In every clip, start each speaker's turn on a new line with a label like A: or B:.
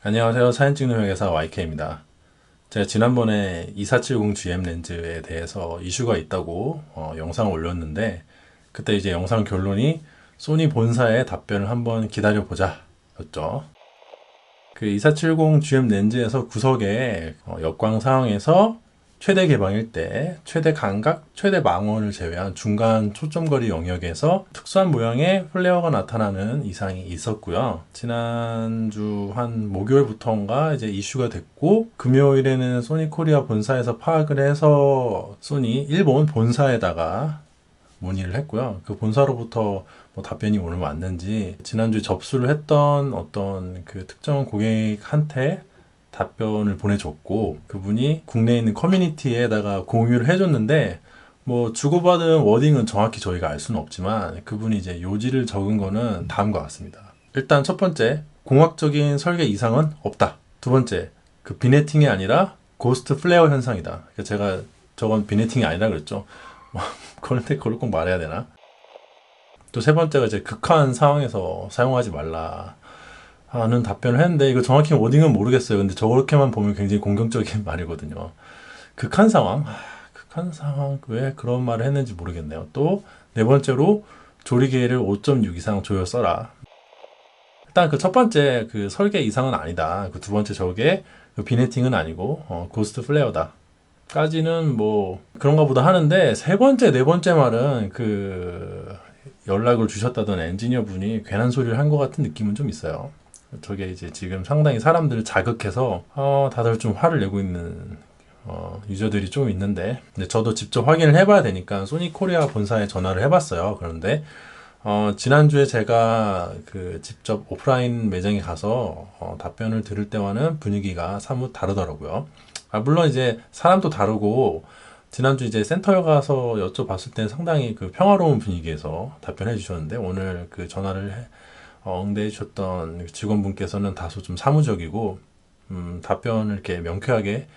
A: 안녕하세요. 사진 찍는 회계사 YK입니다. 제가 지난번에 2470GM 렌즈에 대해서 이슈가 있다고 영상을 올렸는데, 그때 이제 영상 결론이 소니 본사의 답변을 한번 기다려보자 였죠. 그 2470GM 렌즈에서 구석에 역광 상황에서 최대 개방일 때 최대 감각, 최대 망원을 제외한 중간 초점거리 영역에서 특수한 모양의 플레어가 나타나는 이상이 있었고요. 지난주 한 목요일부터인가 이제 이슈가 됐고, 금요일에는 소니 코리아 본사에서 파악을 해서 소니 일본 본사에다가 문의를 했고요. 그 본사로부터 뭐 답변이 오늘 왔는지, 지난주에 접수를 했던 어떤 그 특정 고객한테 답변을 보내줬고, 그분이 국내에 있는 커뮤니티에다가 공유를 해줬는데, 뭐 주고받은 워딩은 정확히 저희가 알 수는 없지만 그분이 이제 요지를 적은 거는 다음과 같습니다. 일단 첫 번째, 공학적인 설계 이상은 없다. 두 번째, 그 비네팅이 아니라 고스트 플레어 현상이다. 그러니까 제가 저건 비네팅이 아니라 그랬죠. 그런데 그걸 꼭 말해야 되나? 또 세 번째가 이제 극한 상황에서 사용하지 말라 하는 답변을 했는데, 이거 정확히 워딩은 모르겠어요. 근데 저렇게만 보면 굉장히 공격적인 말이거든요. 극한 상황? 극한 상황, 왜 그런 말을 했는지 모르겠네요. 또 네 번째로 조리개를 5.6 이상 조여 써라. 일단 그 첫 번째 그 설계 이상은 아니다. 그 두 번째 저게 그 비네팅은 아니고 고스트 플레어다 까지는 뭐 그런가 보다 하는데, 세 번째 네 번째 말은 그 연락을 주셨다던 엔지니어 분이 괜한 소리를 한 것 같은 느낌은 좀 있어요. 저게 이제 지금 상당히 사람들을 자극해서 다들 좀 화를 내고 있는 유저들이 좀 있는데, 근데 저도 직접 확인을 해봐야 되니까 소니 코리아 본사에 전화를 해봤어요. 그런데 지난주에 제가 그 직접 오프라인 매장에 가서 답변을 들을 때와는 분위기가 사뭇 다르더라고요. 물론 이제 사람도 다르고, 지난주 이제 센터에 가서 여쭤봤을 때 상당히 그 평화로운 분위기에서 답변해 주셨는데, 오늘 그 전화를 응대해 주셨던 직원분께서는 다소 좀 사무적이고, 답변을 이렇게 명쾌하게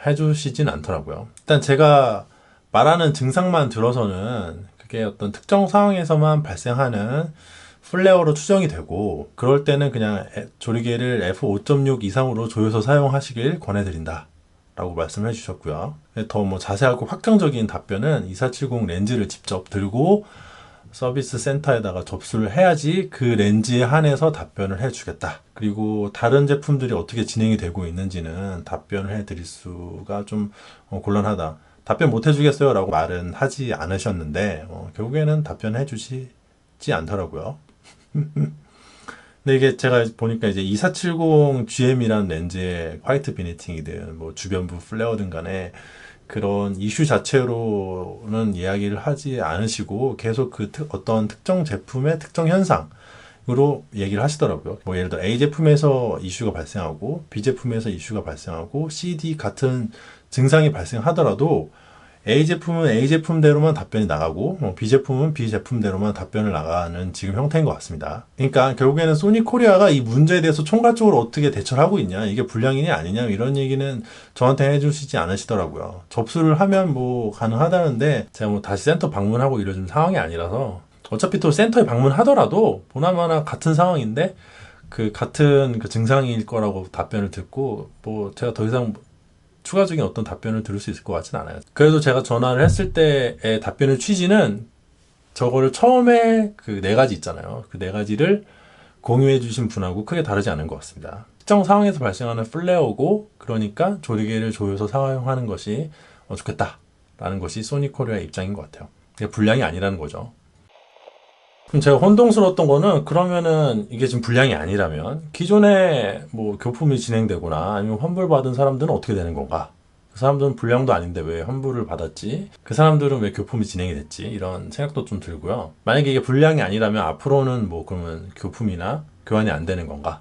A: 해주시진 않더라고요. 일단 제가 말하는 증상만 들어서는 그게 어떤 특정 상황에서만 발생하는 플레어로 추정이 되고, 그럴 때는 그냥 조리개를 f5.6 이상으로 조여서 사용하시길 권해드린다 라고 말씀해 주셨고요. 더 뭐 자세하고 확정적인 답변은 2470 렌즈를 직접 들고 서비스 센터에다가 접수를 해야지 그 렌즈에 한해서 답변을 해주겠다. 그리고 다른 제품들이 어떻게 진행이 되고 있는지는 답변을 해드릴 수가 좀 곤란하다. 답변 못 해주겠어요 라고 말은 하지 않으셨는데, 결국에는 답변해 주시지 않더라고요. 근데 이게 제가 보니까 이제 2470GM이라는 렌즈의 화이트 비니팅이든 뭐 주변부 플레어든 간에 그런 이슈 자체로는 이야기를 하지 않으시고, 계속 그 어떤 특정 제품의 특정 현상으로 얘기를 하시더라고요. 뭐 예를 들어 A 제품에서 이슈가 발생하고 B 제품에서 이슈가 발생하고 C, D 같은 증상이 발생하더라도 A 제품은 A 제품대로만 답변이 나가고 B 제품은 B 제품대로만 답변을 나가는 지금 형태인 것 같습니다. 그러니까 결국에는 소니 코리아가 이 문제에 대해서 총괄적으로 어떻게 대처를 하고 있냐, 이게 불량이냐 아니냐 이런 얘기는 저한테 해주시지 않으시더라고요. 접수를 하면 뭐 가능하다는데, 제가 뭐 다시 센터 방문하고 이러는 상황이 아니라서, 어차피 또 센터에 방문하더라도 보나마나 같은 상황인데 그 같은 그 증상일 거라고 답변을 듣고, 뭐 제가 더 이상 추가적인 어떤 답변을 들을 수 있을 것 같진 않아요. 그래도 제가 전화를 했을 때의 답변의 취지는, 저거를 처음에 그 네 가지 있잖아요. 그 네 가지를 공유해 주신 분하고 크게 다르지 않은 것 같습니다. 특정 상황에서 발생하는 플레어고, 그러니까 조리개를 조여서 사용하는 것이 좋겠다라는 것이 소니 코리아의 입장인 것 같아요. 그게 불량이 아니라는 거죠. 그럼 제가 혼동스러웠던 거는, 그러면은 이게 지금 불량이 아니라면 기존에 뭐 교품이 진행되거나 아니면 환불받은 사람들은 어떻게 되는 건가? 그 사람들은 불량도 아닌데 왜 환불을 받았지? 그 사람들은 왜 교품이 진행이 됐지? 이런 생각도 좀 들고요. 만약에 이게 불량이 아니라면 앞으로는 뭐 그러면 교품이나 교환이 안 되는 건가?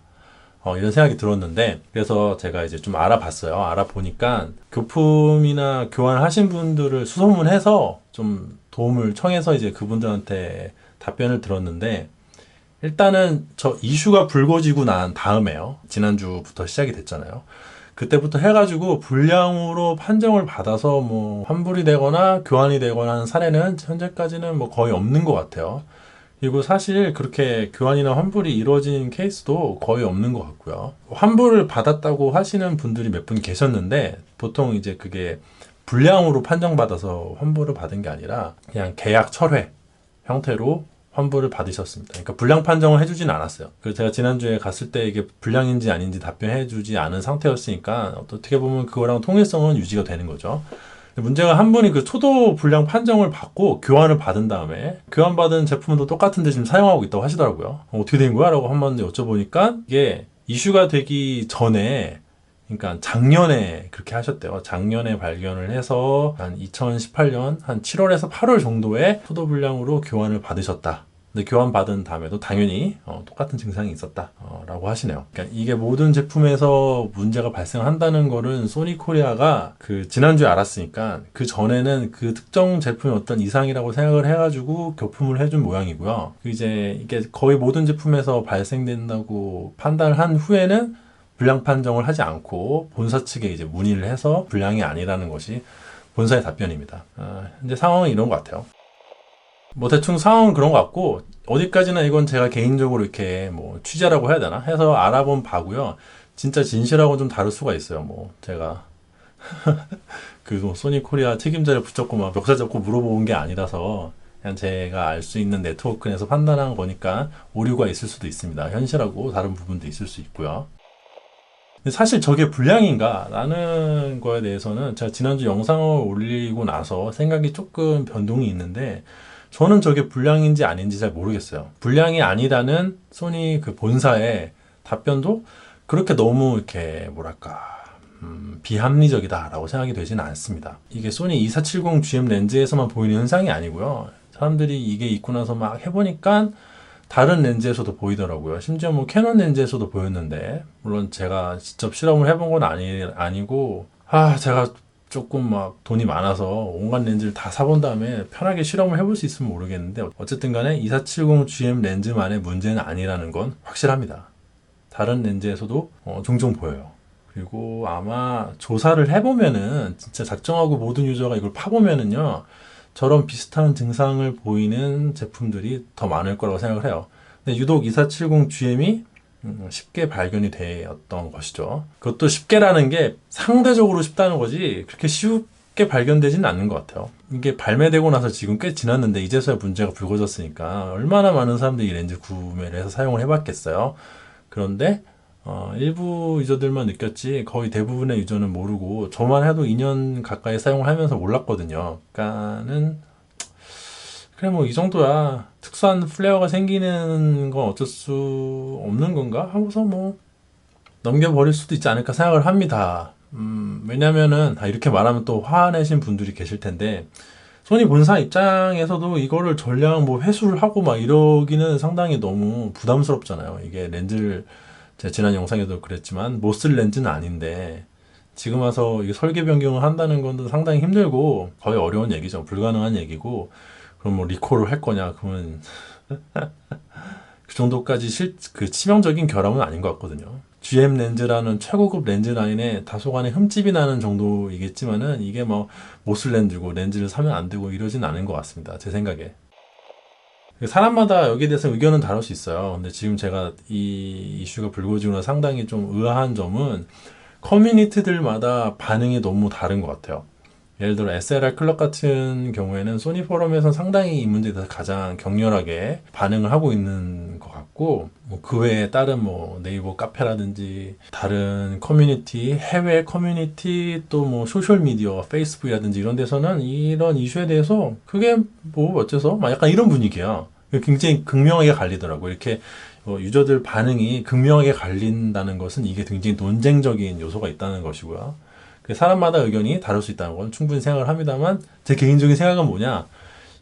A: 이런 생각이 들었는데, 그래서 제가 이제 좀 알아봤어요. 알아보니까 교품이나 교환하신 분들을 수소문해서 좀 도움을 청해서 이제 그분들한테 답변을 들었는데, 일단은 저 이슈가 불거지고 난 다음에요. 지난주부터 시작이 됐잖아요. 그때부터 해가지고 불량으로 판정을 받아서 뭐 환불이 되거나 교환이 되거나 하는 사례는 현재까지는 뭐 거의 없는 것 같아요. 그리고 사실 그렇게 교환이나 환불이 이루어진 케이스도 거의 없는 것 같고요. 환불을 받았다고 하시는 분들이 몇 분 계셨는데 보통 이제 그게 불량으로 판정받아서 환불을 받은 게 아니라 그냥 계약 철회 형태로 환불을 받으셨습니다. 그러니까 불량 판정을 해주진 않았어요. 그래서 제가 지난주에 갔을 때 이게 불량인지 아닌지 답변해주지 않은 상태였으니까 어떻게 보면 그거랑 통일성은 유지가 되는 거죠. 문제가 한 분이 그 초도 불량 판정을 받고 교환을 받은 다음에 교환받은 제품도 똑같은데 지금 사용하고 있다고 하시더라고요. 어떻게 된 거야? 라고 한번 여쭤보니까 이게 이슈가 되기 전에 그러니까 작년에 그렇게 하셨대요. 작년에 발견을 해서 한 2018년 한 7월에서 8월 정도에 초도 불량으로 교환을 받으셨다. 근데 교환 받은 다음에도 당연히 똑같은 증상이 있었다 라고 하시네요. 그러니까 이게 모든 제품에서 문제가 발생한다는 거는 소니코리아가 그 지난주에 알았으니까 그 전에는 그 특정 제품이 어떤 이상이라고 생각을 해가지고 교품을 해준 모양이고요. 이제 이게 거의 모든 제품에서 발생된다고 판단한 후에는 불량 판정을 하지 않고 본사 측에 이제 문의를 해서 불량이 아니라는 것이 본사의 답변입니다. 현재 상황은 이런 것 같아요. 뭐 대충 상황은 그런 것 같고 어디까지나 이건 제가 개인적으로 이렇게 뭐 취재라고 해야 되나 해서 알아본 바고요. 진짜 진실하고 좀 다를 수가 있어요. 뭐 제가 그 소니코리아 책임자를 붙잡고 막 멱살 잡고 물어본 게 아니라서 그냥 제가 알 수 있는 네트워크 내에서 판단한 거니까 오류가 있을 수도 있습니다. 현실하고 다른 부분도 있을 수 있고요. 근데 사실 저게 불량인가? 라는 거에 대해서는 제가 지난주 영상을 올리고 나서 생각이 조금 변동이 있는데 저는 저게 불량인지 아닌지 잘 모르겠어요. 불량이 아니라는 소니 그 본사의 답변도 그렇게 너무 이렇게 뭐랄까 비합리적이다라고 생각이 되지는 않습니다. 이게 소니 2470GM 렌즈에서만 보이는 현상이 아니고요. 사람들이 이게 있고 나서 막 해보니까 다른 렌즈에서도 보이더라고요. 심지어 뭐 캐논 렌즈에서도 보였는데 물론 제가 직접 실험을 해본 건 아니고 제가 조금 막 돈이 많아서 온갖 렌즈를 다 사본 다음에 편하게 실험을 해볼 수 있으면 모르겠는데 어쨌든 간에 2470GM 렌즈만의 문제는 아니라는 건 확실합니다. 다른 렌즈에서도 종종 보여요. 그리고 아마 조사를 해보면은 진짜 작정하고 모든 유저가 이걸 파보면은요 저런 비슷한 증상을 보이는 제품들이 더 많을 거라고 생각을 해요. 근데 유독 2470GM이 쉽게 발견이 되었던 것이죠. 그것도 쉽게라는 게 상대적으로 쉽다는 거지 그렇게 쉽게 발견되지는 않는 것 같아요. 이게 발매되고 나서 지금 꽤 지났는데 이제서야 문제가 불거졌으니까 얼마나 많은 사람들이 이 렌즈 구매를 해서 사용을 해봤겠어요. 그런데 일부 유저들만 느꼈지 거의 대부분의 유저는 모르고 저만 해도 2년 가까이 사용을 하면서 몰랐거든요. 그러니까는 그래 뭐 이 정도야 특수한 플레어가 생기는 건 어쩔 수 없는 건가 하고서 뭐 넘겨버릴 수도 있지 않을까 생각을 합니다. 왜냐면은 이렇게 말하면 또 화내신 분들이 계실 텐데 소니 본사 입장에서도 이거를 전량 뭐 회수를 하고 막 이러기는 상당히 너무 부담스럽잖아요. 이게 렌즈를 제가 지난 영상에도 그랬지만 못 쓸 렌즈는 아닌데 지금 와서 이게 설계 변경을 한다는 건 상당히 힘들고 거의 어려운 얘기죠. 불가능한 얘기고 그럼 뭐 리콜을 할 거냐 그러면 그 정도까지 그 치명적인 결함은 아닌 것 같거든요. GM 렌즈라는 최고급 렌즈 라인에 다소간의 흠집이 나는 정도이겠지만은 이게 뭐 못 쓸 렌즈고 렌즈를 사면 안 되고 이러진 않은 것 같습니다. 제 생각에. 사람마다 여기에 대해서 의견은 다를 수 있어요. 근데 지금 제가 이 이슈가 불거지고 나서 상당히 좀 의아한 점은 커뮤니티들마다 반응이 너무 다른 것 같아요. 예를 들어 SLR 클럽 같은 경우에는 소니 포럼에서 상당히 이 문제에 대해서 가장 격렬하게 반응을 하고 있는 것 같고 뭐 그 외에 다른 뭐 네이버 카페라든지 다른 커뮤니티, 해외 커뮤니티 또 뭐 소셜미디어, 페이스북이라든지 이런 데서는 이런 이슈에 대해서 그게 뭐 어째서? 막 약간 이런 분위기야. 굉장히 극명하게 갈리더라고요. 이렇게 유저들 반응이 극명하게 갈린다는 것은 이게 굉장히 논쟁적인 요소가 있다는 것이고요. 사람마다 의견이 다를 수 있다는 건 충분히 생각을 합니다만 제 개인적인 생각은 뭐냐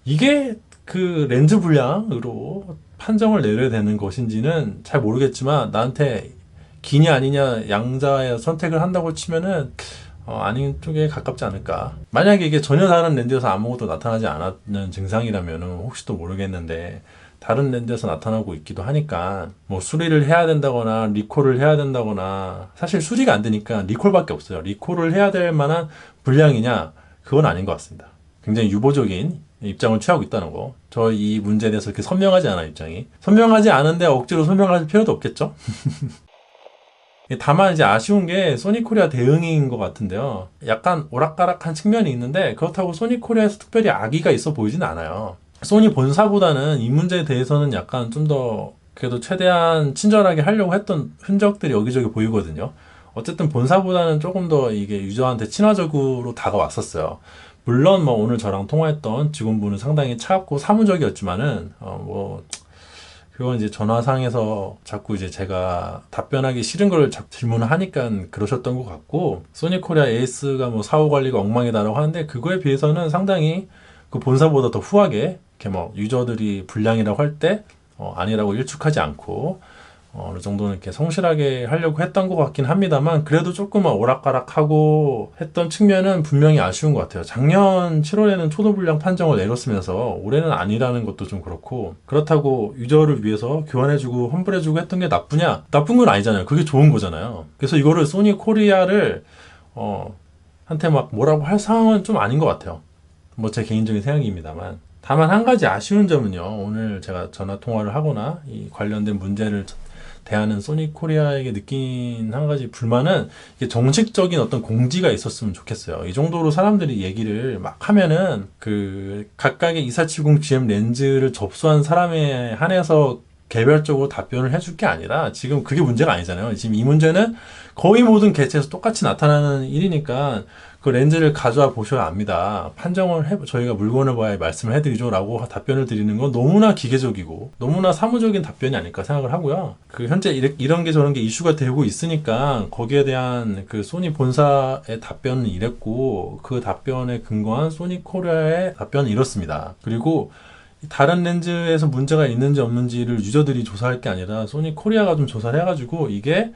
A: 이게 그 렌즈 불량으로 판정을 내려야 되는 것인지는 잘 모르겠지만 나한테 기냐 아니냐 양자의 선택을 한다고 치면은 아닌 쪽에 가깝지 않을까. 만약에 이게 전혀 다른 렌즈에서 아무것도 나타나지 않았는 증상이라면 혹시 또 모르겠는데 다른 렌즈에서 나타나고 있기도 하니까 뭐 수리를 해야 된다거나 리콜을 해야 된다거나 사실 수리가 안 되니까 리콜밖에 없어요. 리콜을 해야 될 만한 불량이냐? 그건 아닌 것 같습니다. 굉장히 유보적인 입장을 취하고 있다는 거. 저 이 문제에 대해서 그렇게 선명하지 않아 입장이. 선명하지 않은데 억지로 선명할 필요도 없겠죠? 다만 이제 아쉬운 게 소니코리아 대응인 것 같은데요. 약간 오락가락한 측면이 있는데 그렇다고 소니코리아에서 특별히 악의가 있어 보이진 않아요. 소니 본사보다는 이 문제에 대해서는 약간 좀 더 그래도 최대한 친절하게 하려고 했던 흔적들이 여기저기 보이거든요. 어쨌든 본사보다는 조금 더 이게 유저한테 친화적으로 다가왔었어요. 물론 뭐 오늘 저랑 통화했던 직원분은 상당히 차갑고 사무적이었지만은 뭐 그건 이제 전화상에서 자꾸 이제 제가 답변하기 싫은 걸 자꾸 질문을 하니까 그러셨던 것 같고, 소니코리아 에이스가 뭐 사후 관리가 엉망이다라고 하는데 그거에 비해서는 상당히 그 본사보다 더 후하게 이렇게 뭐 유저들이 불량이라고 할 때 아니라고 일축하지 않고 어느 정도는 이렇게 성실하게 하려고 했던 것 같긴 합니다만, 그래도 조금 오락가락하고 했던 측면은 분명히 아쉬운 것 같아요. 작년 7월에는 초도 불량 판정을 내렸으면서 올해는 아니라는 것도 좀 그렇고, 그렇다고 유저를 위해서 교환해주고 환불해주고 했던 게 나쁘냐? 나쁜 건 아니잖아요. 그게 좋은 거잖아요. 그래서 이거를 소니 코리아를 한테 막 뭐라고 할 상황은 좀 아닌 것 같아요. 뭐 제 개인적인 생각입니다만. 다만 한 가지 아쉬운 점은요, 오늘 제가 전화 통화를 하거나 이 관련된 문제를 대하는 소니 코리아에게 느낀 한 가지 불만은, 이게 정식적인 어떤 공지가 있었으면 좋겠어요. 이 정도로 사람들이 얘기를 막 하면은 그 각각의 2470 GM 렌즈를 접수한 사람에 한해서 개별적으로 답변을 해줄 게 아니라, 지금 그게 문제가 아니잖아요. 지금 이 문제는 거의 모든 개체에서 똑같이 나타나는 일이니까 그 렌즈를 가져와 보셔야 압니다. 저희가 물건을 봐야 말씀을 해드리죠 라고 답변을 드리는 건 너무나 기계적이고 너무나 사무적인 답변이 아닐까 생각을 하고요. 그 현재 이런 게 저런 게 이슈가 되고 있으니까 거기에 대한 그 소니 본사의 답변은 이랬고, 그 답변에 근거한 소니 코리아의 답변은 이렇습니다. 그리고 다른 렌즈에서 문제가 있는지 없는지를 유저들이 조사할 게 아니라 소니 코리아가 좀 조사를 해가지고, 이게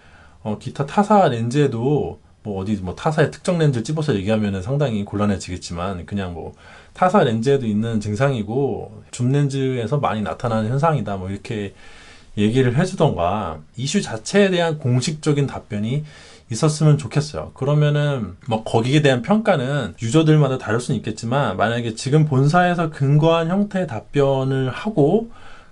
A: 기타 타사 렌즈에도 뭐 어디 뭐 타사의 특정 렌즈를 집어서 얘기하면 상당히 곤란해지겠지만, 그냥 뭐 타사 렌즈에도 있는 증상이고 줌 렌즈에서 많이 나타나는 현상이다 뭐 이렇게 얘기를 해주던가, 이슈 자체에 대한 공식적인 답변이 있었으면 좋겠어요. 그러면은 뭐 거기에 대한 평가는 유저들마다 다를 수는 있겠지만, 만약에 지금 본사에서 근거한 형태의 답변을 하고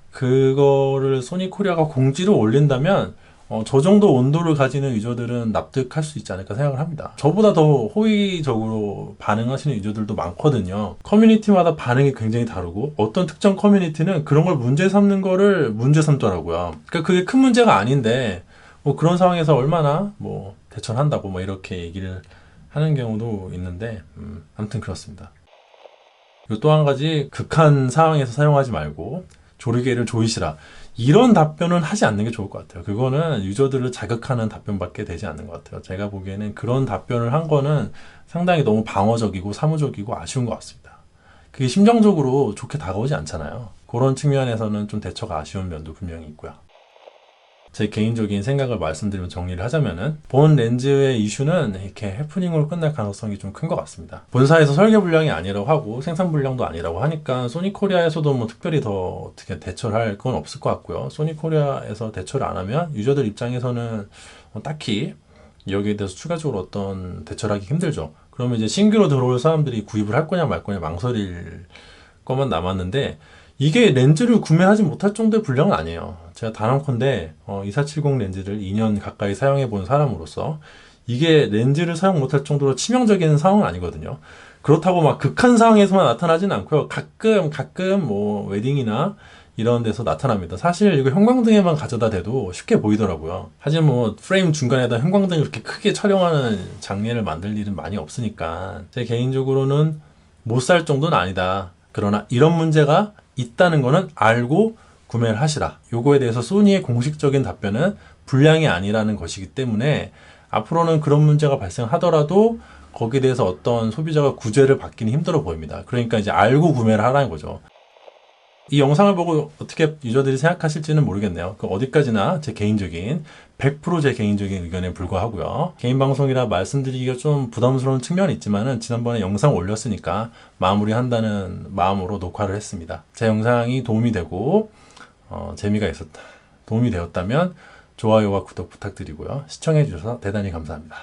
A: 그거를 소니 코리아가 공지로 올린다면 저 정도 온도를 가지는 유저들은 납득할 수 있지 않을까 생각을 합니다. 저보다 더 호의적으로 반응하시는 유저들도 많거든요. 커뮤니티마다 반응이 굉장히 다르고, 어떤 특정 커뮤니티는 그런 걸 문제 삼는 거를 문제 삼더라고요. 그러니까 그게 큰 문제가 아닌데 뭐 그런 상황에서 얼마나 뭐 대처를 한다고 뭐 이렇게 얘기를 하는 경우도 있는데, 아무튼 그렇습니다. 그리고 또 한 가지, 극한 상황에서 사용하지 말고 조리개를 조이시라, 이런 답변은 하지 않는 게 좋을 것 같아요. 그거는 유저들을 자극하는 답변밖에 되지 않는 것 같아요. 제가 보기에는 그런 답변을 한 거는 상당히 너무 방어적이고 사무적이고 아쉬운 것 같습니다. 그게 심정적으로 좋게 다가오지 않잖아요. 그런 측면에서는 좀 대처가 아쉬운 면도 분명히 있고요. 제 개인적인 생각을 말씀드리면, 정리를 하자면은 본 렌즈의 이슈는 이렇게 해프닝으로 끝날 가능성이 좀 큰 것 같습니다. 본사에서 설계 불량이 아니라고 하고 생산 불량도 아니라고 하니까 소니 코리아에서도 뭐 특별히 더 어떻게 대처를 할 건 없을 것 같고요. 소니 코리아에서 대처를 안 하면 유저들 입장에서는 딱히 여기에 대해서 추가적으로 어떤 대처를 하기 힘들죠. 그러면 이제 신규로 들어올 사람들이 구입을 할 거냐 말 거냐 망설일 것만 남았는데, 이게 렌즈를 구매하지 못할 정도의 불량은 아니에요. 제가 단언컨대 2470 렌즈를 2년 가까이 사용해 본 사람으로서 이게 렌즈를 사용 못할 정도로 치명적인 상황은 아니거든요. 그렇다고 막 극한 상황에서만 나타나진 않고요. 가끔 뭐 웨딩이나 이런 데서 나타납니다. 사실 이거 형광등에만 가져다 대도 쉽게 보이더라고요. 하지만 뭐 프레임 중간에다 형광등을 이렇게 크게 촬영하는 장면을 만들 일은 많이 없으니까, 제 개인적으로는 못 살 정도는 아니다. 그러나 이런 문제가 있다는 거는 알고 구매를 하시라. 요거에 대해서 소니의 공식적인 답변은 불량이 아니라는 것이기 때문에, 앞으로는 그런 문제가 발생하더라도 거기에 대해서 어떤 소비자가 구제를 받기는 힘들어 보입니다. 그러니까 이제 알고 구매를 하라는 거죠. 이 영상을 보고 어떻게 유저들이 생각하실지는 모르겠네요. 그 어디까지나 제 개인적인 100% 제 개인적인 의견에 불과하고요. 개인 방송이라 말씀드리기가 좀 부담스러운 측면이 있지만은, 지난번에 영상 올렸으니까 마무리한다는 마음으로 녹화를 했습니다. 제 영상이 도움이 되고 재미가 있었다, 도움이 되었다면 좋아요와 구독 부탁드리고요. 시청해 주셔서 대단히 감사합니다.